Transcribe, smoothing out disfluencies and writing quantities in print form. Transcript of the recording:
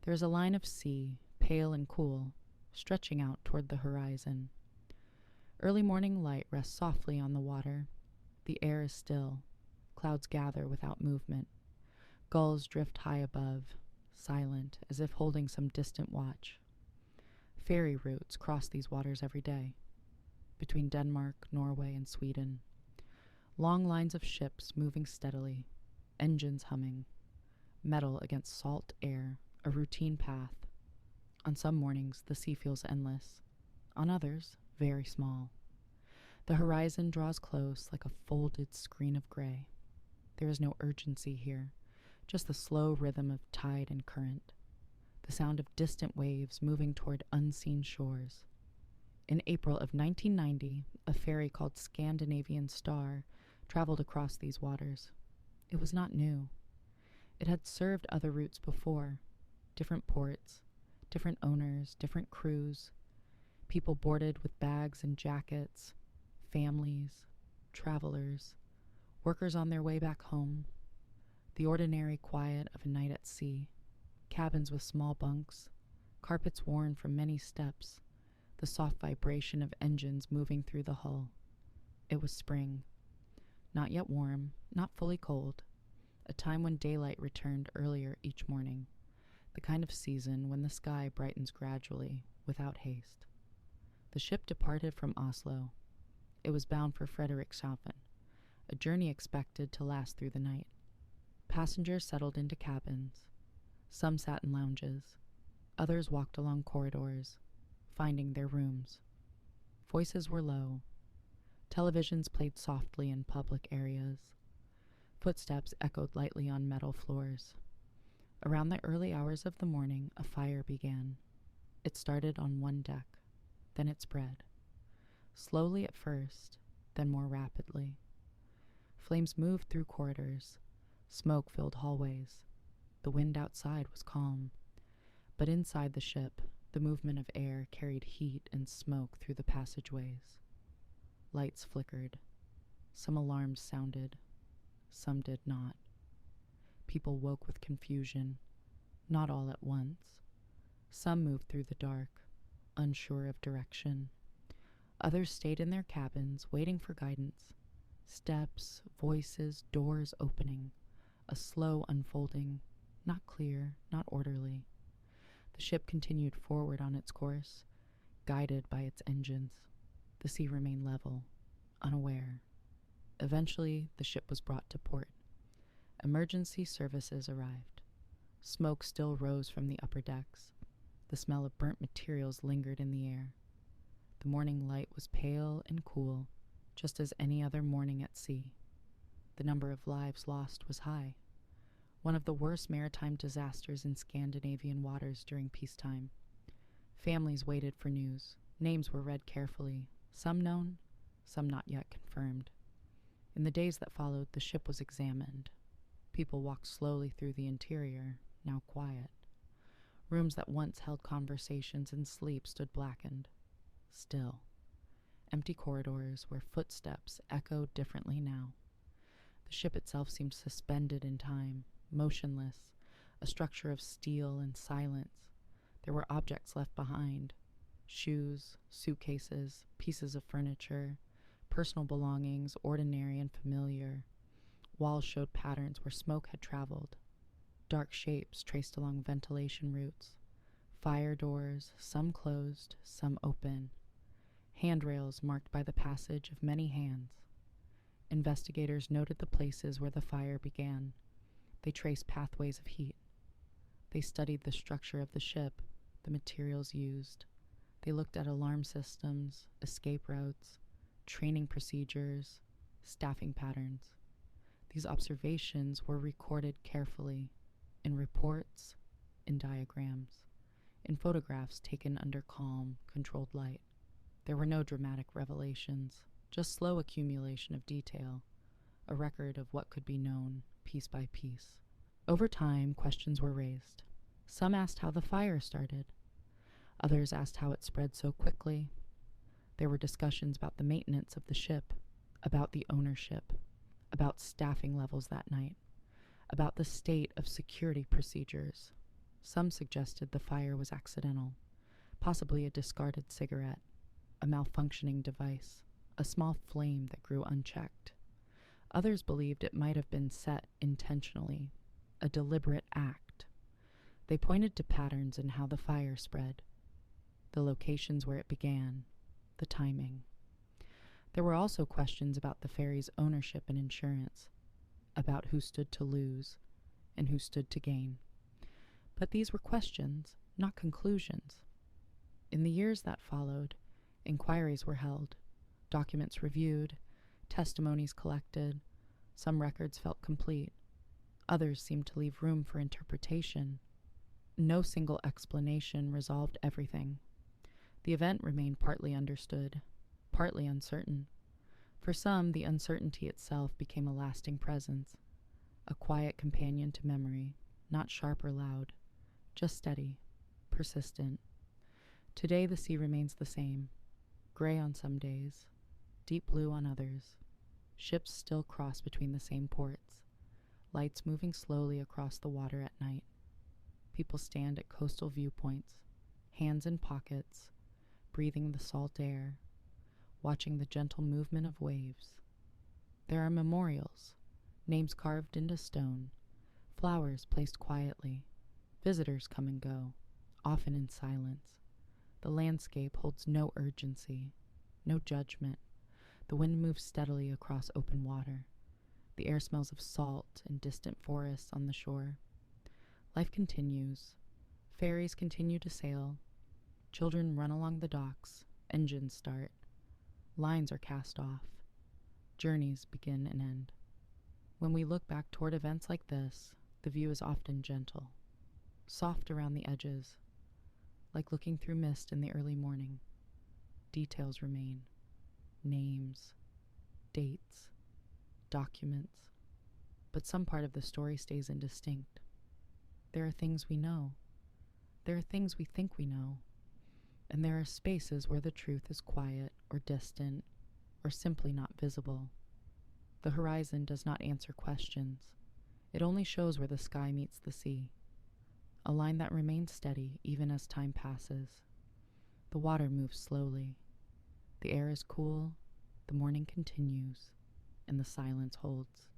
There is a line of sea, pale and cool, stretching out toward the horizon. Early morning light rests softly on the water. The air is still. Clouds gather without movement. Gulls drift high above, silent, as if holding some distant watch. Ferry routes cross these waters every day, between Denmark, Norway, and Sweden. Long lines of ships moving steadily, engines humming, metal against salt air, a routine path. On some mornings, the sea feels endless. On others, very small. The horizon draws close like a folded screen of gray. There is no urgency here, just the slow rhythm of tide and current, the sound of distant waves moving toward unseen shores. In April of 1990, a ferry called Scandinavian Star traveled across these waters. It was not new. It had served other routes before, different ports, different owners, different crews, people boarded with bags and jackets, families, travelers, workers on their way back home, the ordinary quiet of a night at sea, cabins with small bunks, carpets worn from many steps, the soft vibration of engines moving through the hull. It was spring. Not yet warm, not fully cold, a time when daylight returned earlier each morning, the kind of season when the sky brightens gradually, without haste. The ship departed from Oslo. It was bound for Frederikshavn, a journey expected to last through the night. Passengers settled into cabins. Some sat in lounges. Others walked along corridors, finding their rooms. Voices were low. Televisions played softly in public areas. Footsteps echoed lightly on metal floors. Around the early hours of the morning, a fire began. It started on one deck. Then it spread. Slowly at first, then more rapidly. Flames moved through corridors. Smoke filled hallways. The wind outside was calm. But inside the ship, the movement of air carried heat and smoke through the passageways. Lights flickered. Some alarms sounded. Some did not. People woke with confusion, not all at once. Some moved through the dark, unsure of direction. Others stayed in their cabins, waiting for guidance. Steps, voices, doors opening. A slow unfolding, not clear, not orderly. The ship continued forward on its course, guided by its engines. The sea remained level, unaware. Eventually, the ship was brought to port. Emergency services arrived. Smoke still rose from the upper decks. The smell of burnt materials lingered in the air. The morning light was pale and cool, just as any other morning at sea. The number of lives lost was high, one of the worst maritime disasters in Scandinavian waters during peacetime. Families waited for news. Names were read carefully, some known, some not yet confirmed. In the days that followed, the ship was examined. People walked slowly through the interior, now quiet. Rooms that once held conversations and sleep stood blackened, still. Empty corridors where footsteps echoed differently now. The ship itself seemed suspended in time, motionless, a structure of steel and silence. There were objects left behind, shoes, suitcases, pieces of furniture, personal belongings, ordinary and familiar. Walls showed patterns where smoke had traveled. Dark shapes traced along ventilation routes. Fire doors, some closed, some open. Handrails marked by the passage of many hands. Investigators noted the places where the fire began. They traced pathways of heat. They studied the structure of the ship, the materials used. They looked at alarm systems, escape routes, training procedures, staffing patterns. These observations were recorded carefully, in reports, in diagrams, in photographs taken under calm, controlled light. There were no dramatic revelations, just slow accumulation of detail, a record of what could be known, piece by piece. Over time, questions were raised. Some asked how the fire started. Others asked how it spread so quickly. There were discussions about the maintenance of the ship, about the ownership, about staffing levels that night, about the state of security procedures. Some suggested the fire was accidental, possibly a discarded cigarette, a malfunctioning device, a small flame that grew unchecked. Others believed it might have been set intentionally, a deliberate act. They pointed to patterns in how the fire spread, the locations where it began, the timing. There were also questions about the ferry's ownership and insurance, about who stood to lose and who stood to gain. But these were questions, not conclusions. In the years that followed, inquiries were held, documents reviewed, testimonies collected. Some records felt complete. Others seemed to leave room for interpretation. No single explanation resolved everything. The event remained partly understood, partly uncertain. For some, the uncertainty itself became a lasting presence, a quiet companion to memory, not sharp or loud, just steady, persistent. Today the sea remains the same, gray on some days, deep blue on others. Ships still cross between the same ports, lights moving slowly across the water at night. People stand at coastal viewpoints, hands in pockets, breathing the salt air, watching the gentle movement of waves. There are memorials, names carved into stone, flowers placed quietly. Visitors come and go, often in silence. The landscape holds no urgency, no judgment. The wind moves steadily across open water. The air smells of salt and distant forests on the shore. Life continues. Ferries continue to sail. Children run along the docks. Engines start. Lines are cast off. Journeys begin and end. When we look back toward events like this, the view is often gentle, soft around the edges, like looking through mist in the early morning. Details remain. Names, dates, documents, but some part of the story stays indistinct. There are things we know. There are things we think we know. And there are spaces where the truth is quiet or distant or simply not visible. The horizon does not answer questions. It only shows where the sky meets the sea, a line that remains steady even as time passes. The water moves slowly. The air is cool, the morning continues, and the silence holds.